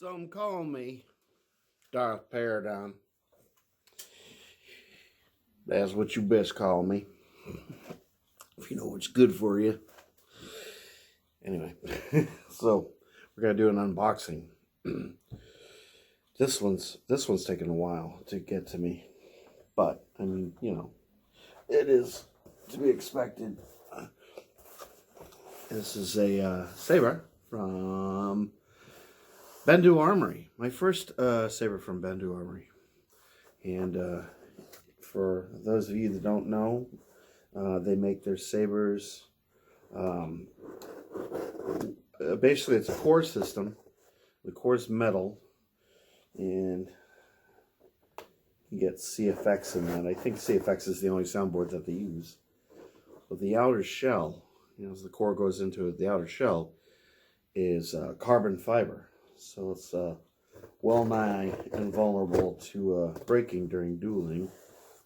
Some call me Darth Paradigm. That's what you best call me, if you know what's good for you. Anyway, so we're gonna do an unboxing. This one's taken a while to get to me, but I mean, you know, it is to be expected. This is a saber from Bendu Armory. My first saber from Bendu Armory. And for those of you that don't know, they make their sabers. Basically, it's a core system. The core is metal, and you get CFX in that. I think CFX is the only soundboard that they use. But the outer shell, you know, as the core goes into it, the outer shell is carbon fiber. So it's well nigh invulnerable to breaking during dueling,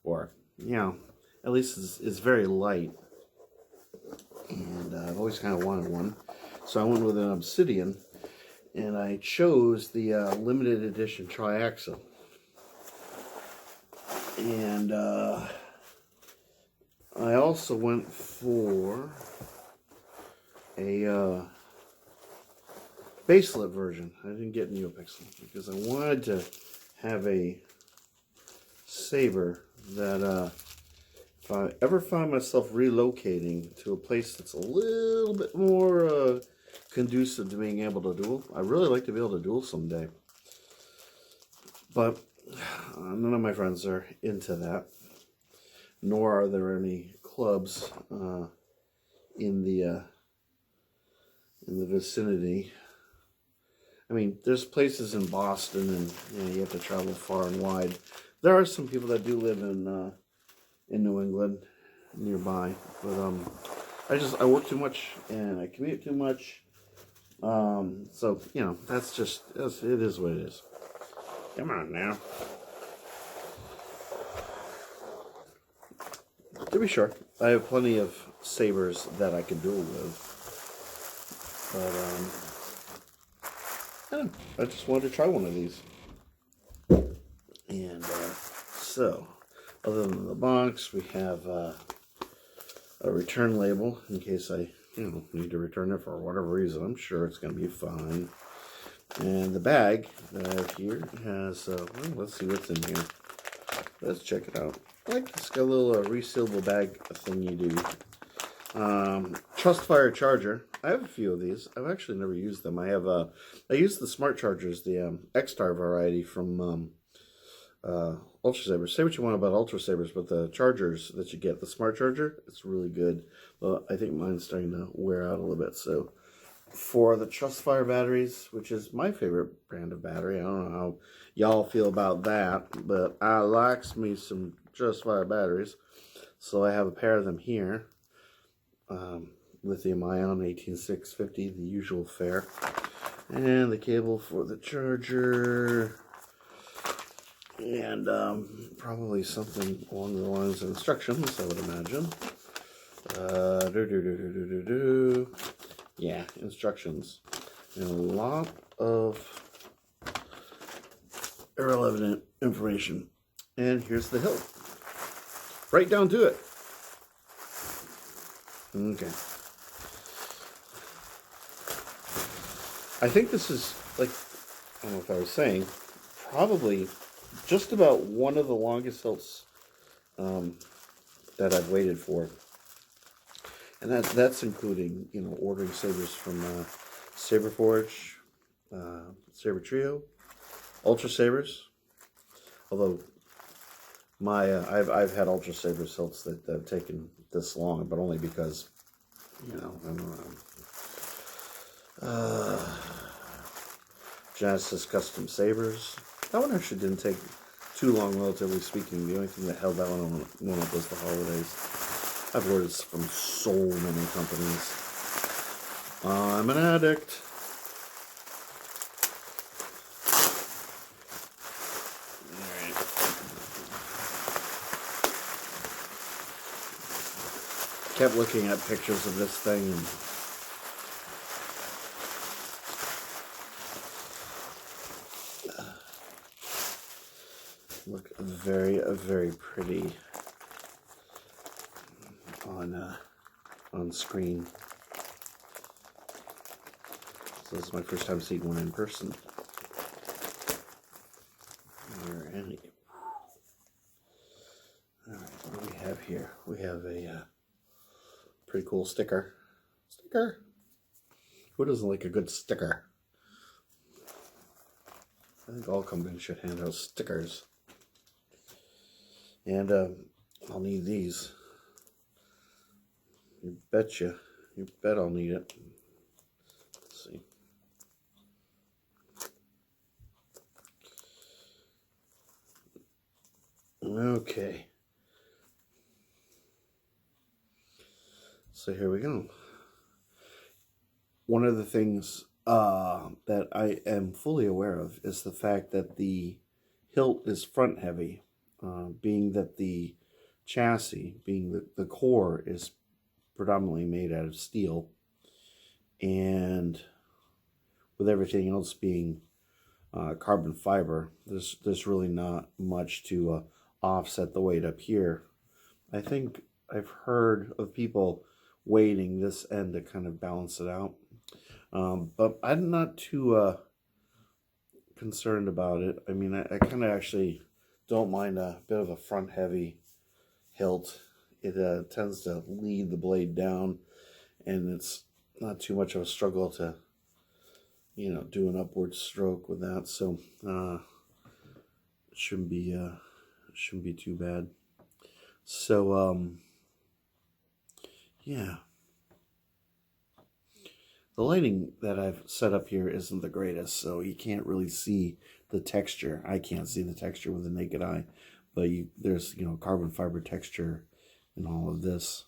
or, you know, at least it's very light. And I've always kind of wanted one. So I went with an Obsidian, and I chose the limited edition TriAxial. And I also went for a baselit version. I didn't get NeoPixel because I wanted to have a saber that if I ever find myself relocating to a place that's a little bit more conducive to being able to duel. I really like to be able to duel someday. But none of my friends are into that, nor are there any clubs in the vicinity. I mean, there's places in Boston, and you know, you have to travel far and wide. There are some people that do live in New England nearby, but I work too much and I commute too much. So you know, it is what it is. Come on now. To be sure, I have plenty of sabers that I can duel with, but I just wanted to try one of these. And so, other than the box, we have a return label in case I, you know, need to return it for whatever reason. I'm sure it's going to be fine. And the bag that I have here has, well, let's see what's in here. Let's check it out. Like, it's got a little resealable bag thing you do. Trustfire charger. I have a few of these. I've actually never used them. I use the smart chargers, the X-Star variety from Ultra Sabers. Say what you want about Ultra Sabers, but the chargers that you get, the smart charger, it's really good. I think mine's starting to wear out a little bit. So for the Trustfire batteries, which is my favorite brand of battery, I don't know how y'all feel about that, but I likes me some Trustfire batteries. So I have a pair of them here. Lithium ion 18650, the usual fare. And the cable for the charger. And probably something along the lines of instructions, I would imagine. Yeah, instructions. And a lot of irrelevant information. And here's the hilt. Right down to it. Okay. I think this is, like, I don't know if I was saying, probably just about one of the longest hilts that I've waited for. And that's including, you know, ordering sabers from Saber Forge, Saber Trio, Ultra Sabers. Although I've had Ultra Sabers hilts that have taken this long, but only because, you know, I don't know. Genesis Custom Sabers. That one actually didn't take too long, relatively speaking. The only thing that held that one up was the holidays. I've ordered from so many companies. I'm an addict. Alright. Kept looking at pictures of this thing and look very, very pretty on screen. So this is my first time seeing one in person. Alright. Alright, what do we have here? We have a pretty cool sticker. Sticker? Who doesn't like a good sticker? I think all companies should hand out stickers. And I'll need these. You betcha. You bet I'll need it. Let's see. Okay. So here we go. One of the things that I am fully aware of is the fact that the hilt is front heavy, being that the chassis, being the core is predominantly made out of steel, and with everything else being carbon fiber, there's really not much to offset the weight up here. I think I've heard of people weighting this end to kind of balance it out, but I'm not too concerned about it. I mean, I kind of actually don't mind a bit of a front heavy hilt. It tends to lead the blade down, and it's not too much of a struggle to, you know, do an upward stroke with that. So shouldn't be too bad. So yeah, the lighting that I've set up here isn't the greatest, so you can't really see the texture. I can't see the texture with the naked eye, but there's, you know, carbon fiber texture in all of this.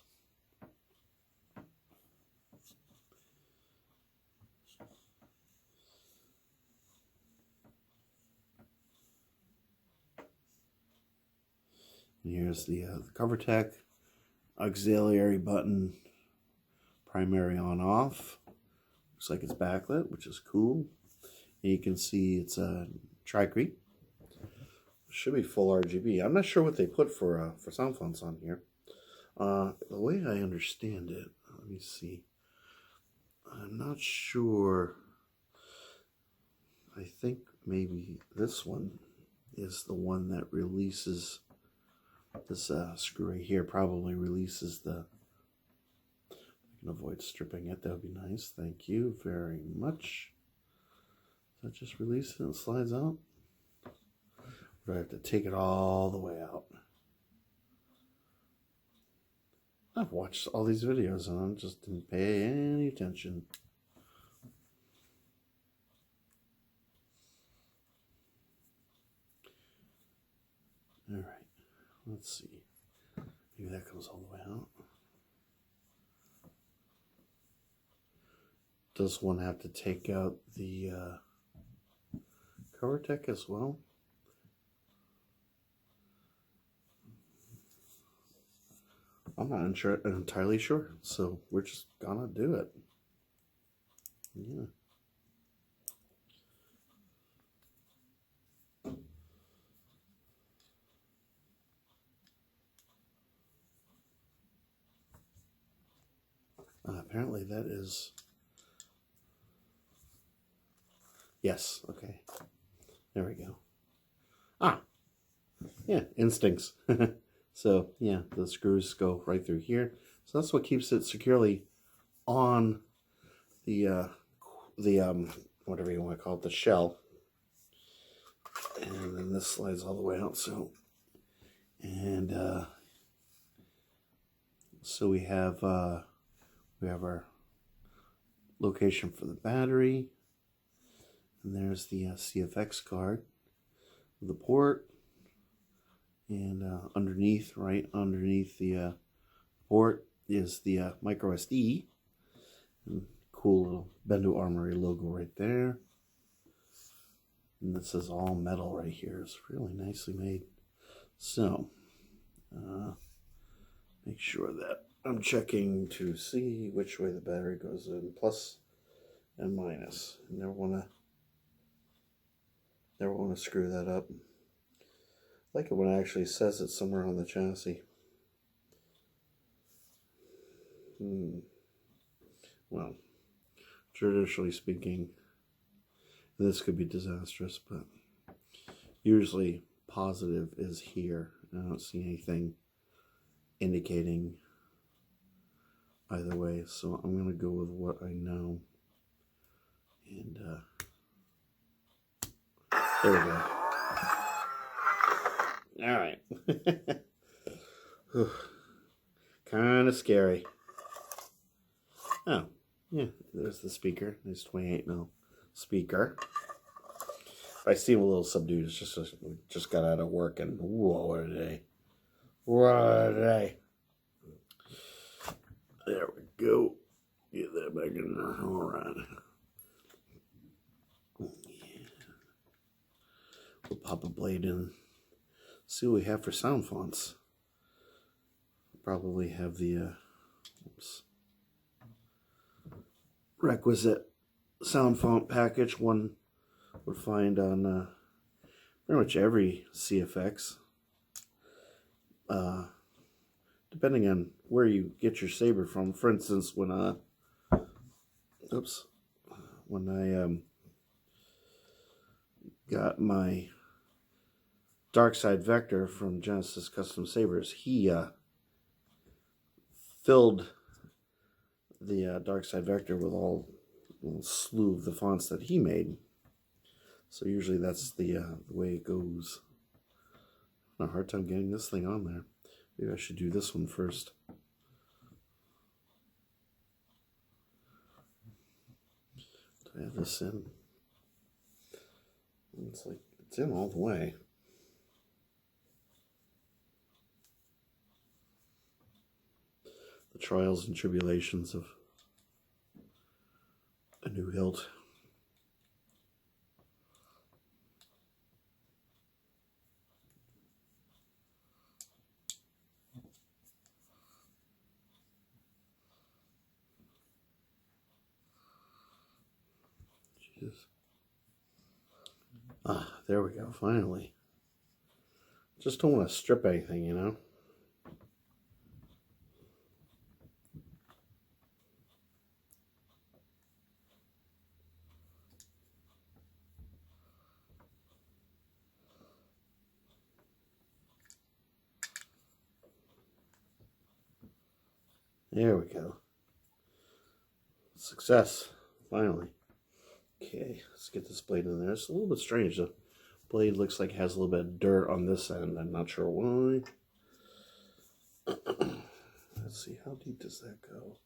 And here's the cover tech, auxiliary button, primary on off. Looks like it's backlit, which is cool. And you can see it's a Tri-Axial. Should be full RGB. I'm not sure what they put for sound fonts on here. The way I understand it, let me see. I'm not sure. I think maybe this one is the one that releases this screw right here. Probably releases the. I can avoid stripping it. That would be nice. Thank you very much. Does that just release it and slides out? Or do I have to take it all the way out? I've watched all these videos and I just didn't pay any attention. Alright, let's see. Maybe that comes all the way out. Does one have to take out the cover tech as well? I'm not entirely sure, so we're just gonna do it. Yeah. Apparently that is... Yes, okay. There we go. Ah! Yeah, instincts. So, yeah, the screws go right through here. So that's what keeps it securely on the whatever you want to call it, the shell. And then this slides all the way out, so... And, so we have our location for the battery. And there's the CFX card, the port, and right underneath the port is the micro SD. And cool little Bendu Armory logo right there. And this is all metal right here. It's really nicely made. So, make sure that I'm checking to see which way the battery goes in, plus and minus. You never want to screw that up. like it when it actually says it somewhere on the chassis. Well, traditionally speaking, this could be disastrous, but usually positive is here. I don't see anything indicating either way, so I'm going to go with what I know. And there we go. All right. Kind of scary. Oh, yeah, there's the speaker. Nice 28mm speaker. I seem a little subdued. It's just got out of work, and whoa, what a day. What a day. There we go. Get that back in there. All right. Yeah. We'll pop a blade in. See what we have for sound fonts. Probably have the requisite sound font package one would find on pretty much every CFX. Depending on where you get your saber from. For instance, when I got my Dark Side Vector from Genesis Custom Sabers, he filled the Dark Side Vector with a slew of the fonts that he made. So usually that's the way it goes. I have a hard time getting this thing on there. Maybe I should do this one first. Do I have this in? It's like it's in all the way. The trials and tribulations of a new hilt. Jeez. Ah, there we go, finally. Just don't want to strip anything, you know? There we go. Success, finally. Okay, let's get this blade in there. It's a little bit strange. The blade looks like it has a little bit of dirt on this end. I'm not sure why. Let's see, how deep does that go?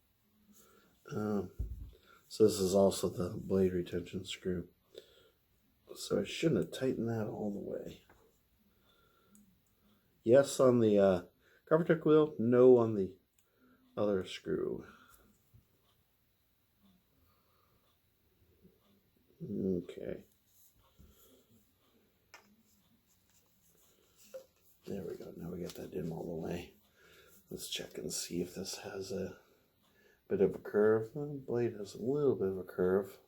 So this is also the blade retention screw. So I shouldn't have tightened that all the way. Yes on the cover tuck wheel, no on the other screw. Okay. There we go. Now we got that in all the way. Let's check and see if this has a bit of a curve. The blade has a little bit of a curve.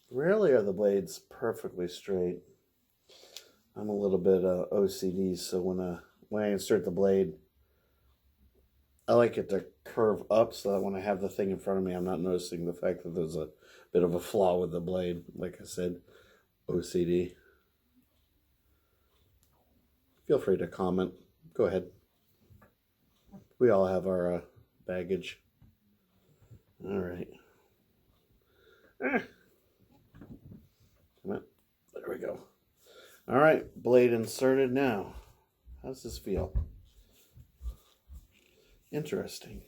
Rarely are the blades perfectly straight. I'm a little bit OCD, so when I insert the blade, I like it to curve up so that when I have the thing in front of me, I'm not noticing the fact that there's a bit of a flaw with the blade. Like I said, OCD. Feel free to comment. Go ahead. We all have our baggage. All right. Come on. There we go. All right, blade inserted now. How's this feel? Interesting.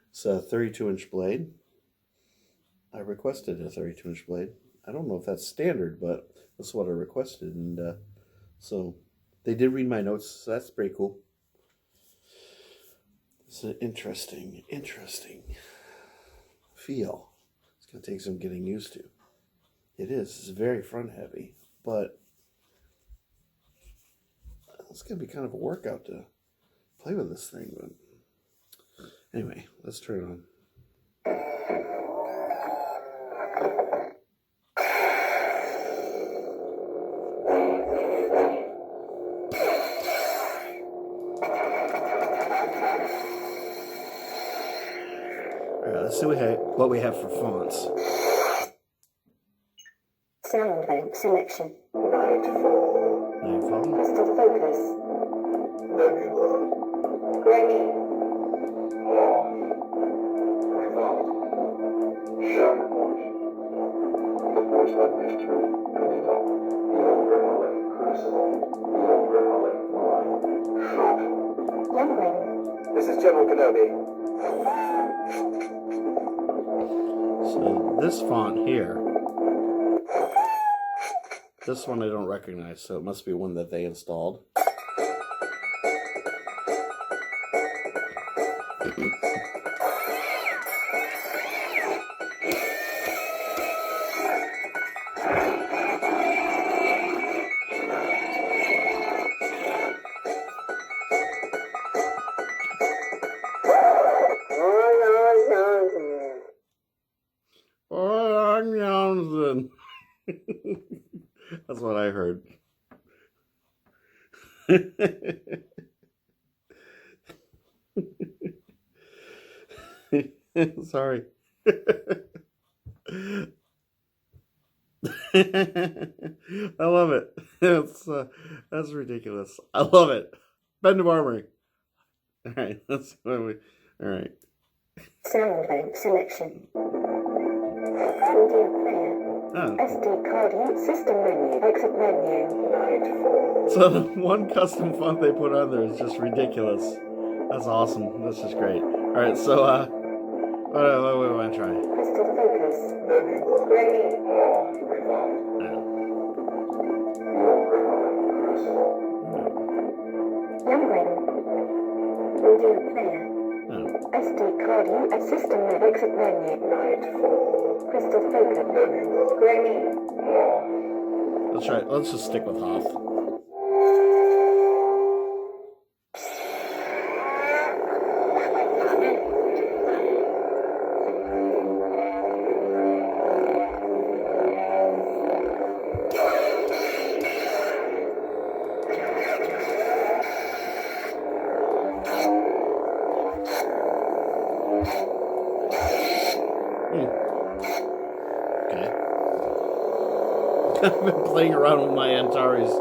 It's a 32-inch blade. I requested a 32-inch blade. I don't know if that's standard, but that's what I requested. And so they did read my notes, so that's pretty cool. It's an interesting feel. It's going to take some getting used to. It is. It's very front heavy, but it's going to be kind of a workout to play with this thing. But anyway, let's turn it on. let's see what we have for fonts. Sound bank selection. Nightfall. Crystal focus. Nebula. Granny. Revolve. Shadow point. The voice of mystery. Coming up. Unreasonable. Crucible. Unreasonable. Line. Young This is General Kenobi. So this font here, this one I don't recognize, so it must be one that they installed. That's what I heard. Sorry. I love it. That's ridiculous. I love it. Bendu Armory. All right, that's what we. All right. Sound bank selection. Audio player. Oh. SD card use system menu. Exit menu. So the one custom font they put on there is just ridiculous. That's awesome. That's just great. All right, so what do I want to try? Crystal focus. Nebula. Granny. Revolve. Yeah. Young audio player. Oh. SD card use system menu. Exit menu. Nightfall. Crystal focus. Nebula. Granny. Let's try it. Let's just stick with Hoth. Okay. I've been playing around with my Antares,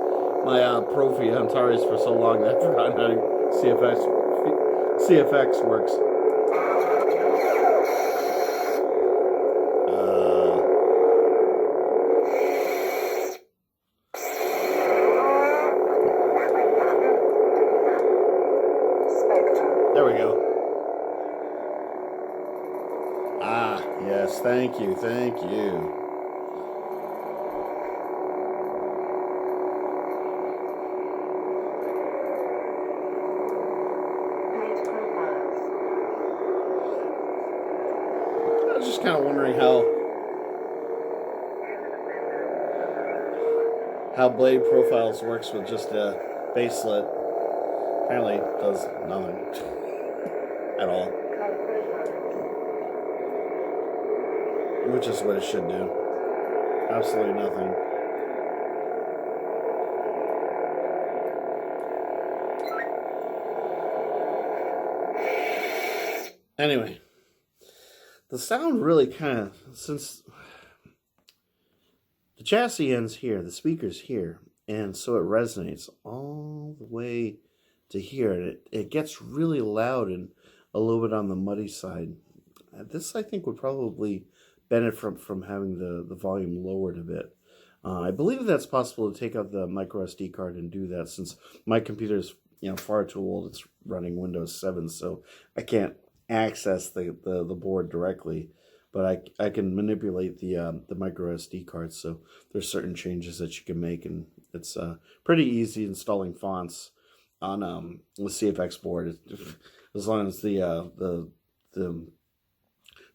my Profi Antares for so long that I've forgotten how CFX works. There we go. Ah, yes, thank you, thank you. I was just kind of wondering how Blade Profiles works with just a baselet. Apparently it does nothing at all. Which is what it should do. Absolutely nothing. Anyway, the sound really kind of, since the chassis ends here, the speaker's here, and so it resonates all the way to here, and it gets really loud and a little bit on the muddy side. This, I think, would probably benefit from having the volume lowered a bit. I believe that's possible to take out the micro SD card and do that, since my computer is far too old. It's running Windows 7, so I can't access the board directly, but I can manipulate the micro SD card. So there's certain changes that you can make, and it's pretty easy installing fonts on the CFX board, as long as the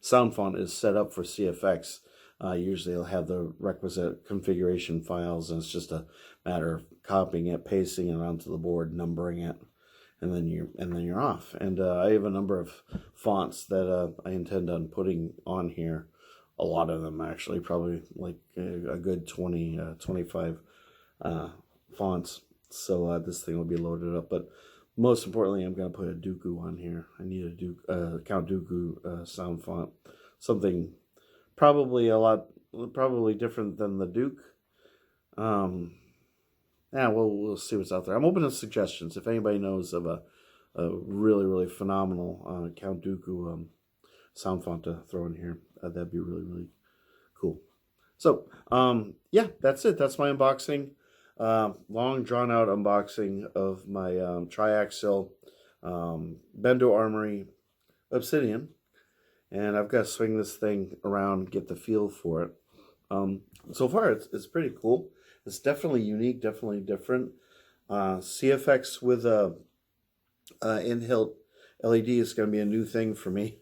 sound font is set up for CFX. Usually it'll have the requisite configuration files, and it's just a matter of copying it, pasting it onto the board, numbering it, and then you're off. And I have a number of fonts that I intend on putting on here. A lot of them, actually, probably like a good 25 fonts. So this thing will be loaded up. But most importantly, I'm going to put a Dooku on here. I need a Count Dooku sound font. Something probably different than the Duke. Yeah, we'll see what's out there. I'm open to suggestions. If anybody knows of a really, really phenomenal Count Dooku sound font to throw in here, that'd be really, really cool. So, yeah, that's it. That's my unboxing. Long, drawn-out unboxing of my TriAxial Bendu Armory Obsidian. And I've got to swing this thing around, get the feel for it. So far, it's pretty cool. It's definitely unique, definitely different. CFX with a in-hilt LED is going to be a new thing for me.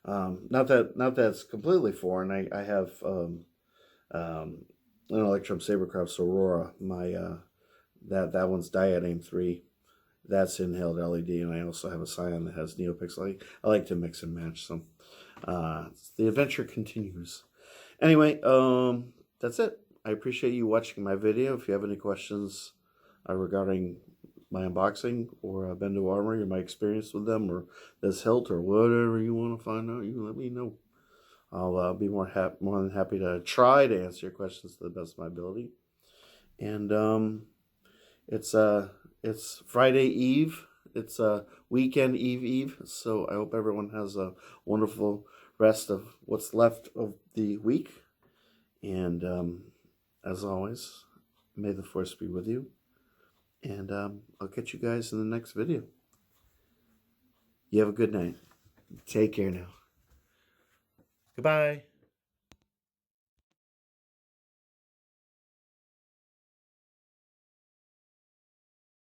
Not that it's completely foreign. I have an Electrum Sabercraft's Aurora. My that one's Diode Aim 3. That's in-hilt LED, and I also have a Scion that has NeoPixel. I like to mix and match some. The adventure continues. Anyway, that's it. I appreciate you watching my video. If you have any questions regarding my unboxing or Bendu Armory or my experience with them or this hilt or whatever you want to find out, you let me know. I'll be more than happy to try to answer your questions to the best of my ability. And it's Friday Eve. It's weekend eve. So I hope everyone has a wonderful rest of what's left of the week. And as always, may the force be with you. And I'll catch you guys in the next video. You have a good night. Take care now. Goodbye.